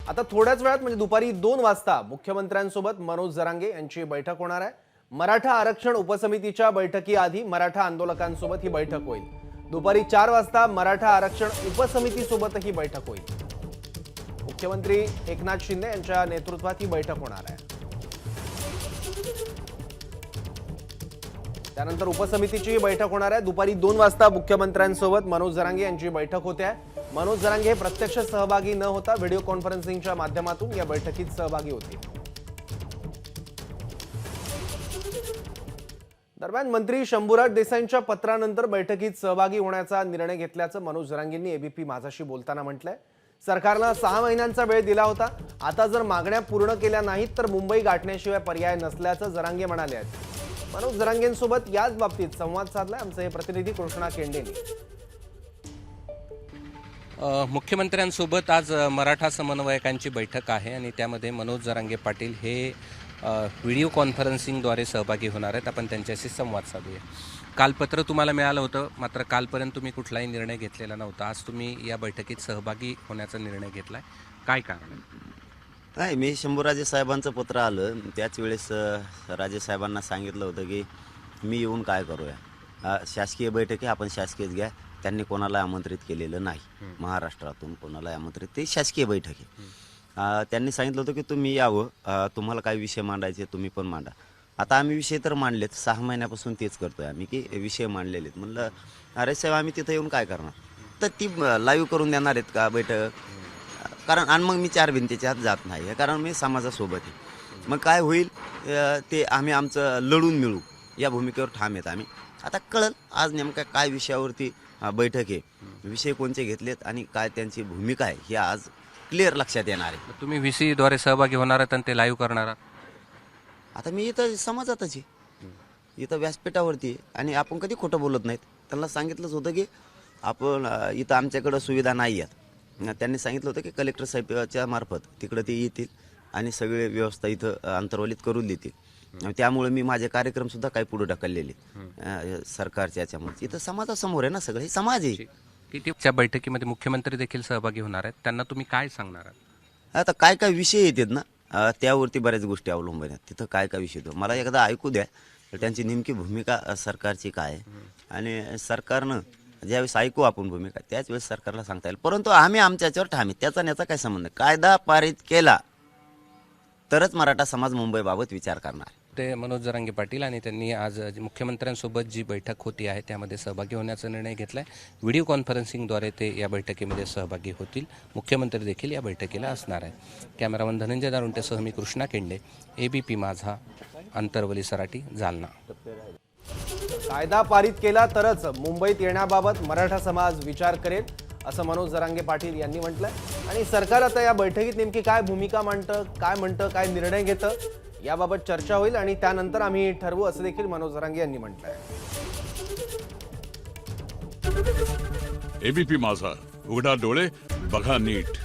आता थोड्याच वेळात म्हणजे दुपारी 2 वाजता मुख्यमंत्र्यांसोबत मनोज जरांगे यांची बैठक होणार आहे। मराठा आरक्षण उपसमितीच्या बैठकीआधी मराठा आंदोलकांसोबत ही बैठक होईल। दुपारी 4 वाजता मराठा आरक्षण उपसमितीसोबत ही बैठक होईल। मुख्यमंत्री एकनाथ शिंदे यांच्या नेतृत्वात ही बैठक होणार आहे। त्यानंतर उपसमितीची बैठक होणार आहे। दुपारी 2 वाजता मुख्यमंत्र्यांसोबत मनोज जरांगे यांची बैठक होते आहे। मनोज जरांगे हे प्रत्यक्ष सहभागी न होता व्हिडिओ कॉन्फरन्सिंगच्या माध्यमातून या बैठकीत सहभागी होतील। दरम्यान मंत्री शंभूराज देसाईंच्या पत्रानंतर बैठकीत सहभागी होण्याचा निर्णय घेतल्याचं मनोज जरांगेंनी एबीपी माझाशी बोलताना म्हटलंय। सरकारनं 6 महिन्यांचा वेळ दिला होता, आता जर मागण्या पूर्ण केल्या नाहीत तर मुंबई गाठण्याशिवाय पर्याय नसल्याचं जरांगे म्हणाले आहेत। मनोज जरांगेंसोबत याच बाबतीत संवाद साधलाय आमचे हे प्रतिनिधी कृष्णा केंडेंनी। मुख्यमंत्र्यांसोबत आज मराठा समन्वयकांची बैठक आहे आणि त्यामध्ये मनोज जरांगे पाटील हे व्हिडिओ कॉन्फरन्सिंगद्वारे सहभागी होणार आहेत। आपण त्यांच्याशी संवाद साधूया। काल पत्र तुम्हाला मिळालं होतं, मात्र कालपर्यंत तुम्ही कुठलाही निर्णय घेतलेला नव्हता। आज तुम्ही या बैठकीत सहभागी होण्याचा निर्णय घेतलाय, काय कारण आहे? नाही, मी शंभूराजे साहेबांचं पत्र आलं त्याच वेळेस राजे साहेबांना सांगितलं होतं की मी येऊन काय करूया, शासकीय बैठकी आपण शासकीयच घ्या। त्यांनी कोणाला आमंत्रित केलेलं नाही, महाराष्ट्रातून कोणाला आमंत्रित, ते शासकीय बैठकी। त्यांनी सांगितलं होतं की तुम्ही यावं, तुम्हाला काय विषय मांडायचे तुम्ही पण मांडा। आता आम्ही विषय तर मांडलेत, 6 महिन्यापासून तेच करतोय आम्ही की विषय मांडलेले आहेत। म्हणलं अरे साहेब आम्ही तिथं येऊन काय करणार, तर ती लाईव्ह करून देणार आहेत का बैठक? कारण आणि मग मी 4 भिंतीच्या आत जात नाही, कारण मी समाजासोबत आहे। मग काय होईल ते आम्ही आमचं लढून मिळू या भूमिकेवर ठाम आहेत आम्ही। आता कळलं आज नेमका काय विषयावरती बैठक आहे, विषय कोणते घेतलेत आणि काय त्यांची भूमिका आहे हे आज क्लिअर लक्षात येणार आहे। तुम्ही व्हीसीद्वारे सहभागी होणार आहात आणि ते लाईव्ह करणार आहात? आता मी इथं समाजातच आहे, इथं व्यासपीठावरती आहे आणि आपण कधी खोटं बोलत नाहीत। त्यांना सांगितलंच होतं की आपण इथं आमच्याकडं सुविधा नाही आहेत। त्यांनी सांगितलं होतं की कलेक्टर साहेबाच्या मार्फत तिकडं ते येतील आणि सगळे व्यवस्था इथं अंतर्वलित करून देतील। त्यामुळे मी माझे कार्यक्रमसुद्धा काही पुढे ढकललेले सरकारच्या याच्यामुळे। इथं समाजासमोर आहे ना, सगळं हे समाज आहे। कितीच्या बैठकीमध्ये मुख्यमंत्री देखील सहभागी होणार आहेत, त्यांना तुम्ही काय सांगणार आहात? आता काय काय विषय येतात ना, त्यावरती बऱ्याच गोष्टी अवलंबून आहेत। तिथं काय काय विषय मला एकदा ऐकू द्या, तर त्यांची नेमकी भूमिका सरकारची काय आहे आणि सरकारनं ज्यावेळेस ऐकू आपण भूमिका त्याच वेळेस सरकारला सांगता येईल। परंतु आम्ही आमच्या याच्यावर ठाम आहे, त्याचा याचा काय संबंध? कायदा पारित केला तरच मराठा समाज मुंबईबाबत विचार करणार। ते मनोज जरांगे पाटील आणि त्यांनी आज मुख्यमंत्र्यांसोबत जी बैठक होती आहे त्यामध्ये सहभागी होण्याचा निर्णय घेतलाय। व्हिडिओ कॉन्फरन्सिंगद्वारे ते या बैठकीमध्ये सहभागी होतील। मुख्यमंत्री देखील या बैठकीला असणार आहेत। कॅमेरामन धनंजय दारुंटेसह मी कृष्णा केंडे, एबीपी माझा, अंतरवली सराटी, जालना। कायदा पारित केला तरच मुंबईत येण्याबाबत मराठा समाज विचार करेल असं मनोज जरांगे पाटील यांनी म्हटलंय। आणि सरकार आता या बैठकीत नेमकी काय भूमिका मांडतं, काय म्हणतं, काय निर्णय घेतं याबाबत चर्चा होईल आणि त्यानंतर आम्ही ठरवू असं देखील मनोज जरांगे यांनी म्हटलंय। एबीपी माझा, उघडा डोळे बघा नीट।